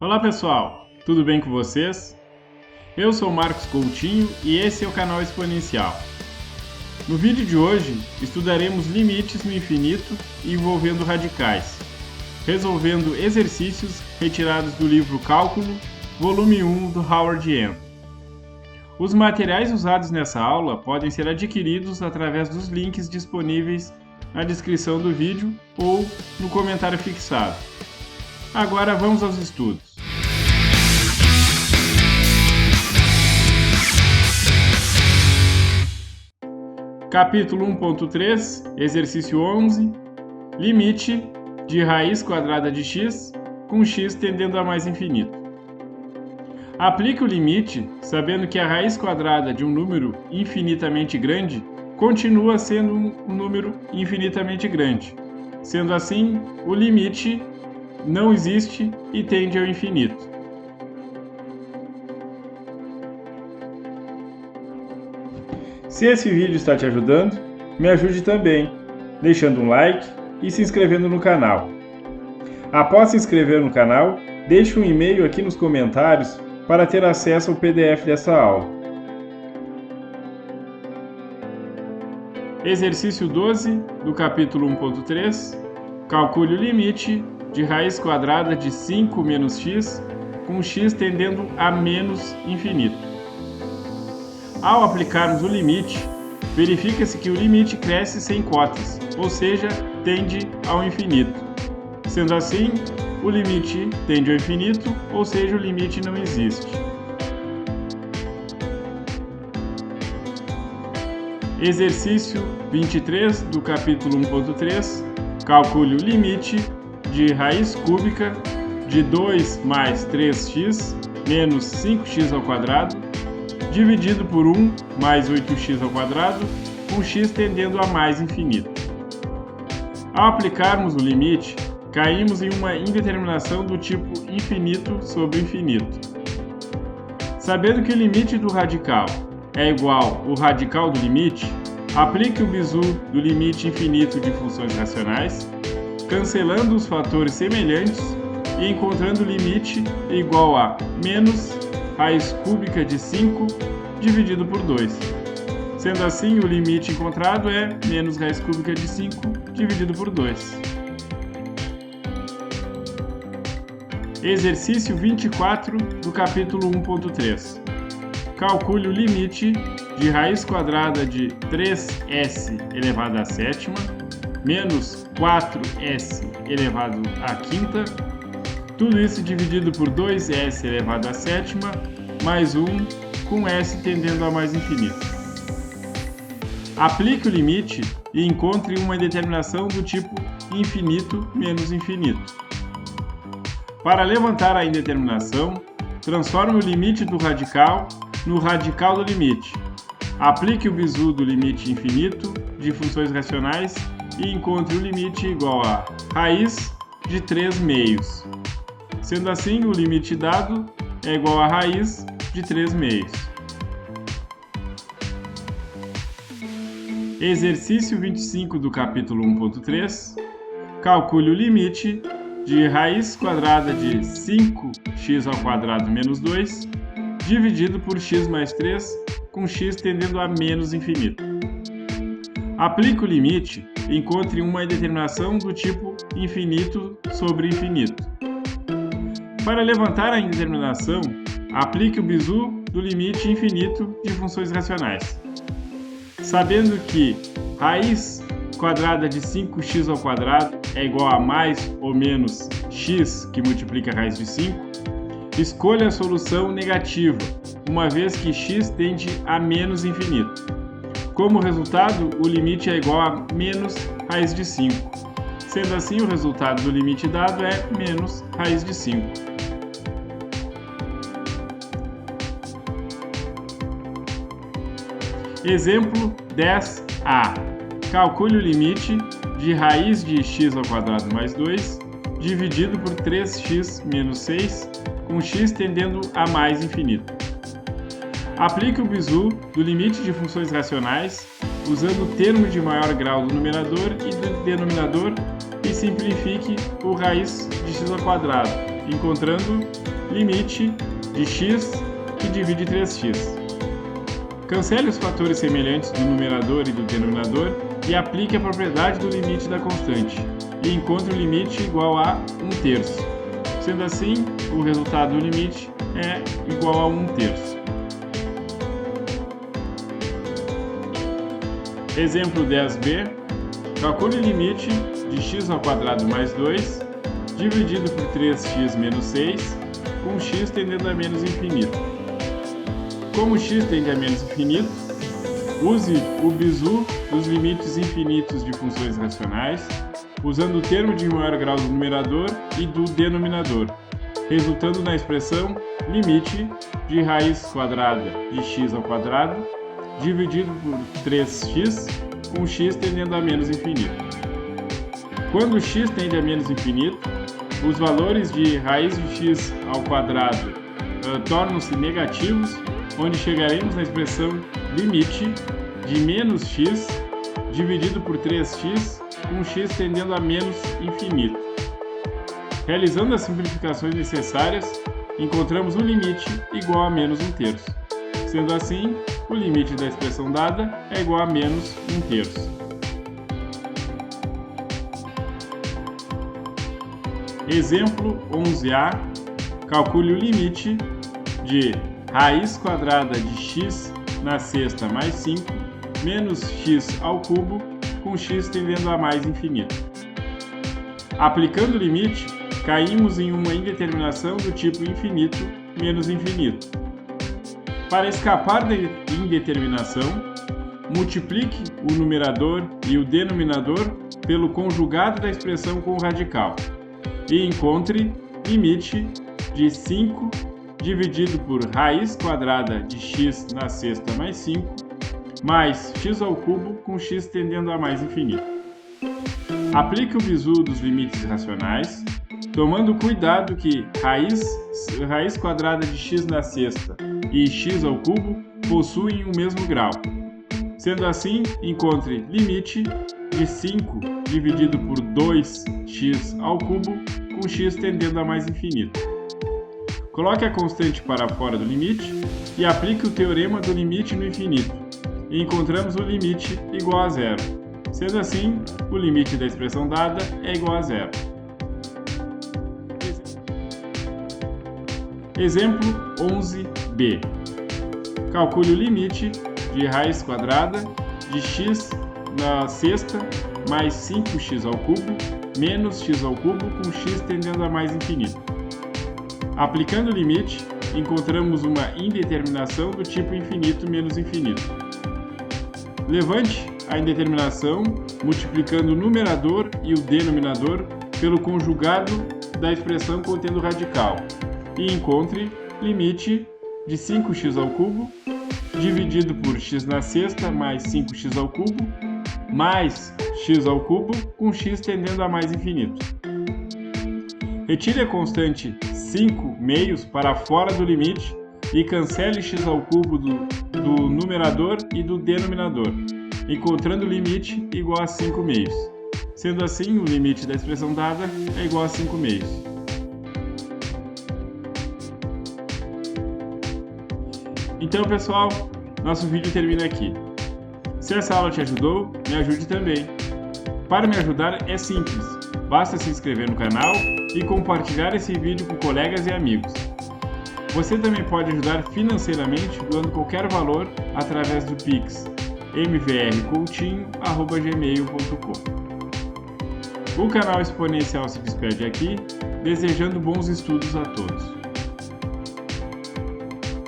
Olá pessoal, tudo bem com vocês? Eu sou Marcos Coutinho e esse é o canal Exponencial. No vídeo de hoje estudaremos limites no infinito envolvendo radicais, resolvendo exercícios retirados do livro Cálculo, volume 1 do Howard End. Os materiais usados nessa aula podem ser adquiridos através dos links disponíveis na descrição do vídeo ou no comentário fixado. Agora vamos aos estudos. Capítulo 1.3, exercício 11, limite de raiz quadrada de x com x tendendo a mais infinito. Aplique o limite sabendo que a raiz quadrada de um número infinitamente grande continua sendo um número infinitamente grande. Sendo assim, o limite não existe e tende ao infinito. Se esse vídeo está te ajudando, me ajude também, deixando um like e se inscrevendo no canal. Após se inscrever no canal, deixe um e-mail aqui nos comentários para ter acesso ao PDF dessa aula. Exercício 12 do capítulo 1.3, calcule o limite de raiz quadrada de 5 menos x com x tendendo a menos infinito. Ao aplicarmos o limite, verifica-se que o limite cresce sem cotas, ou seja, tende ao infinito. Sendo assim, o limite tende ao infinito, ou seja, o limite não existe. Exercício 23 do capítulo 1.3, calcule o limite de raiz cúbica de 2 mais 3x menos 5x ao quadrado, dividido por 1 mais 8x ao quadrado, com x tendendo a mais infinito. Ao aplicarmos o limite, caímos em uma indeterminação do tipo infinito sobre infinito. Sabendo que o limite do radical é igual ao radical do limite, aplique o bizu do limite infinito de funções racionais, cancelando os fatores semelhantes e encontrando o limite igual a menos raiz cúbica de 5 dividido por 2. Sendo assim, o limite encontrado é menos raiz cúbica de 5 dividido por 2. Exercício 24 do capítulo 1.3. Calcule o limite de raiz quadrada de 3s elevado à sétima menos 4s elevado à quinta, tudo isso dividido por 2s elevado à sétima mais 1 com s tendendo a mais infinito. Aplique o limite e encontre uma indeterminação do tipo infinito menos infinito. Para levantar a indeterminação, transforme o limite do radical no radical do limite. Aplique o bizu do limite infinito de funções racionais e encontre o limite igual a raiz de 3 meios. Sendo assim, o limite dado é igual a raiz de 3 meios. Exercício 25 do capítulo 1.3. Calcule o limite de raiz quadrada de 5x ao quadrado menos 2 dividido por x mais 3 com x tendendo a menos infinito. Aplique o limite e encontre uma indeterminação do tipo infinito sobre infinito. Para levantar a indeterminação, aplique o bizu do limite infinito de funções racionais. Sabendo que raiz quadrada de 5x ao quadrado é igual a mais ou menos x que multiplica a raiz de 5, escolha a solução negativa, uma vez que x tende a menos infinito. Como resultado, o limite é igual a menos raiz de 5. Sendo assim, o resultado do limite dado é menos raiz de 5. Exemplo 10a. Calcule o limite de raiz de x ao quadrado mais 2 dividido por 3x menos 6 com x tendendo a mais infinito. Aplique o bizu do limite de funções racionais usando o termo de maior grau do numerador e do denominador e simplifique o raiz de x ao quadrado, encontrando limite de x que divide 3x. Cancele os fatores semelhantes do numerador e do denominador e aplique a propriedade do limite da constante, e encontre o limite igual a 1/3. Sendo assim, o resultado do limite é igual a 1/3. Exemplo 10b. Calcule o limite de x² mais 2 dividido por 3x menos 6 com x tendendo a menos infinito. Como x tende a menos infinito, use o bizu dos limites infinitos de funções racionais, usando o termo de maior grau do numerador e do denominador, resultando na expressão limite de raiz quadrada de x² dividido por 3x com x tendendo a menos infinito. Quando x tende a menos infinito, os valores de raiz de x² tornam-se negativos, onde chegaremos na expressão limite de menos x dividido por 3x com x tendendo a menos infinito. Realizando as simplificações necessárias, encontramos um limite igual a menos 1/3. Sendo assim, o limite da expressão dada é igual a menos 1/3. Exemplo 11a. Calcule o limite de raiz quadrada de x na sexta mais 5 menos x ao cubo com x tendendo a mais infinito. Aplicando o limite, caímos em uma indeterminação do tipo infinito menos infinito. Para escapar da indeterminação, multiplique o numerador e o denominador pelo conjugado da expressão com o radical e encontre limite de 5 dividido por raiz quadrada de x na sexta mais 5 mais x ao cubo com x tendendo a mais infinito. Aplique o bizu dos limites racionais, tomando cuidado que raiz quadrada de x na sexta e x ao cubo possuem o mesmo grau. Sendo assim, encontre limite de 5 dividido por 2x ao cubo com x tendendo a mais infinito. Coloque a constante para fora do limite e aplique o teorema do limite no infinito, e encontramos o limite igual a zero. Sendo assim, o limite da expressão dada é igual a zero. Exemplo 11b. Calcule o limite de raiz quadrada de x na sexta mais 5x ao cubo menos x ao cubo com x tendendo a mais infinito. Aplicando o limite, encontramos uma indeterminação do tipo infinito menos infinito. Levante a indeterminação multiplicando o numerador e o denominador pelo conjugado da expressão contendo radical e encontre limite de 5x ao cubo dividido por x na sexta mais 5x ao cubo mais x ao cubo com x tendendo a mais infinito. Retire a constante 5 meios para fora do limite e cancele x ao cubo do numerador e do denominador, encontrando o limite igual a 5 meios. Sendo assim, o limite da expressão dada é igual a 5 meios. Então, pessoal, nosso vídeo termina aqui. Se essa aula te ajudou, me ajude também. Para me ajudar é simples, basta se inscrever no canal e compartilhar esse vídeo com colegas e amigos. Você também pode ajudar financeiramente doando qualquer valor através do Pix mvrcoutinho@gmail.com. O canal Exponencial se despede aqui, desejando bons estudos a todos.